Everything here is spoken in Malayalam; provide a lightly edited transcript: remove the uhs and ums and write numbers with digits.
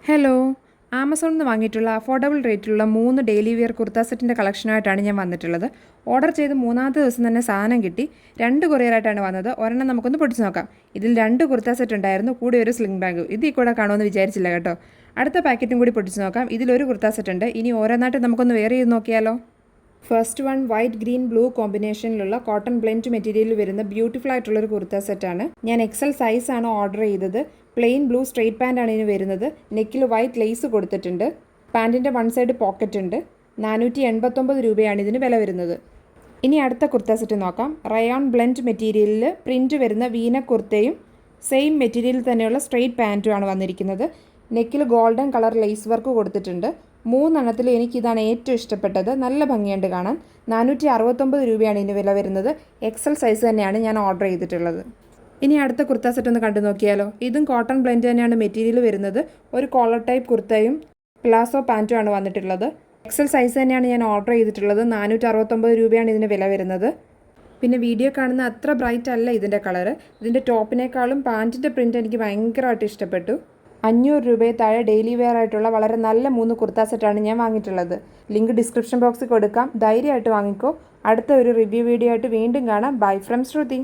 ഹലോ, ആമസോണിൽ നിന്ന് വാങ്ങിയിട്ടുള്ള അഫോർഡബിൾ റേറ്റിലുള്ള 3 ഡെയിലി വെയർ കുർത്ത സെറ്റിൻ്റെ കളക്ഷനായിട്ടാണ് ഞാൻ വന്നിട്ടുള്ളത്. ഓർഡർ ചെയ്ത് മൂന്നാമത്തെ ദിവസം തന്നെ സാധനം കിട്ടി. 2 കൊറിയറായിട്ടാണ് വന്നത്. ഒരെണ്ണം നമുക്കൊന്ന് പൊടിച്ച് നോക്കാം. ഇതിൽ 2 കുർത്ത സെറ്റ് ഉണ്ടായിരുന്നു, കൂടി ഒരു സ്ലിംഗ് ബാഗ്. ഇതിൽ കൂടെ കാണുമെന്ന് വിചാരിച്ചില്ല കേട്ടോ. അടുത്ത പാക്കറ്റും കൂടി പൊടിച്ച് നോക്കാം. ഇതിലൊരു കുർത്ത സെറ്റ് ഉണ്ട്. ഇനി ഓരോന്നായിട്ട് നമുക്കൊന്ന് വെയർ ചെയ്ത് നോക്കിയാലോ. First one white green blue കോമ്പിനേഷനിലുള്ള കോട്ടൺ ബ്ലെൻഡ് മെറ്റീരിയലിൽ വരുന്ന ബ്യൂട്ടിഫുൾ ആയിട്ടുള്ളൊരു കുർത്ത സെറ്റാണ്. ഞാൻ എക്സൽ സൈസാണ് ഓർഡർ ചെയ്തത്. പ്ലെയിൻ ബ്ലൂ സ്ട്രെയിറ്റ് പാൻ്റാണ് ഇതിന് വരുന്നത്. നെക്കിൽ വൈറ്റ് ലേസ് കൊടുത്തിട്ടുണ്ട്. പാൻറ്റിൻ്റെ വൺ സൈഡ് പോക്കറ്റ് ഉണ്ട്. 489 രൂപയാണ് ഇതിന് വില വരുന്നത്. ഇനി അടുത്ത കുർത്ത സെറ്റ് നോക്കാം. റയോൺ ബ്ലെൻഡ് മെറ്റീരിയലിൽ പ്രിൻറ്റ് വരുന്ന വീന കുർത്തയും സെയിം മെറ്റീരിയലിൽ തന്നെയുള്ള സ്ട്രെയിറ്റ് പാൻറ്റുമാണ് വന്നിരിക്കുന്നത്. നെക്കിൽ ഗോൾഡൻ കളർ ലേസ് വർക്ക് കൊടുത്തിട്ടുണ്ട്. 3 എണ്ണത്തിൽ എനിക്കിതാണ് ഏറ്റവും ഇഷ്ടപ്പെട്ടത്. നല്ല ഭംഗിയുണ്ട് കാണാൻ. 469 രൂപയാണ് ഇതിന് വില വരുന്നത്. എക്സൽ സൈസ് തന്നെയാണ് ഞാൻ ഓർഡർ ചെയ്തിട്ടുള്ളത്. ഇനി അടുത്ത കുർത്ത സെറ്റ് ഒന്ന് കണ്ടു നോക്കിയാലോ. ഇതും കോട്ടൺ ബ്ലെൻഡ് തന്നെയാണ് മെറ്റീരിയൽ വരുന്നത്. ഒരു കോളർ ടൈപ്പ് കുർത്തയും പ്ലാസോ പാൻറ്റുമാണ് വന്നിട്ടുള്ളത്. എക്സൽ സൈസ് തന്നെയാണ് ഞാൻ ഓർഡർ ചെയ്തിട്ടുള്ളത്. 469 രൂപയാണ് ഇതിന് വില വരുന്നത്. പിന്നെ വീഡിയോ കാണുന്ന അത്ര ബ്രൈറ്റ് അല്ല ഇതിൻ്റെ കളറ്. ഇതിൻ്റെ ടോപ്പിനേക്കാളും പാൻറ്റിൻ്റെ പ്രിൻറ്റ് എനിക്ക് ഭയങ്കരമായിട്ട് ഇഷ്ടപ്പെട്ടു. 500 രൂപയെ താഴെ ഡെയിലി വെയർ ആയിട്ടുള്ള വളരെ നല്ല 3 കുർത്ത സെറ്റാണ് ഞാൻ വാങ്ങിയിട്ടുള്ളത്. ലിങ്ക് ഡിസ്ക്രിപ്ഷൻ ബോക്സിൽ കൊടുക്കാം. ധൈര്യമായിട്ട് വാങ്ങിക്കോ. അടുത്ത ഒരു റിവ്യൂ വീഡിയോ ആയിട്ട് വീണ്ടും കാണാം. Bye from Shruti.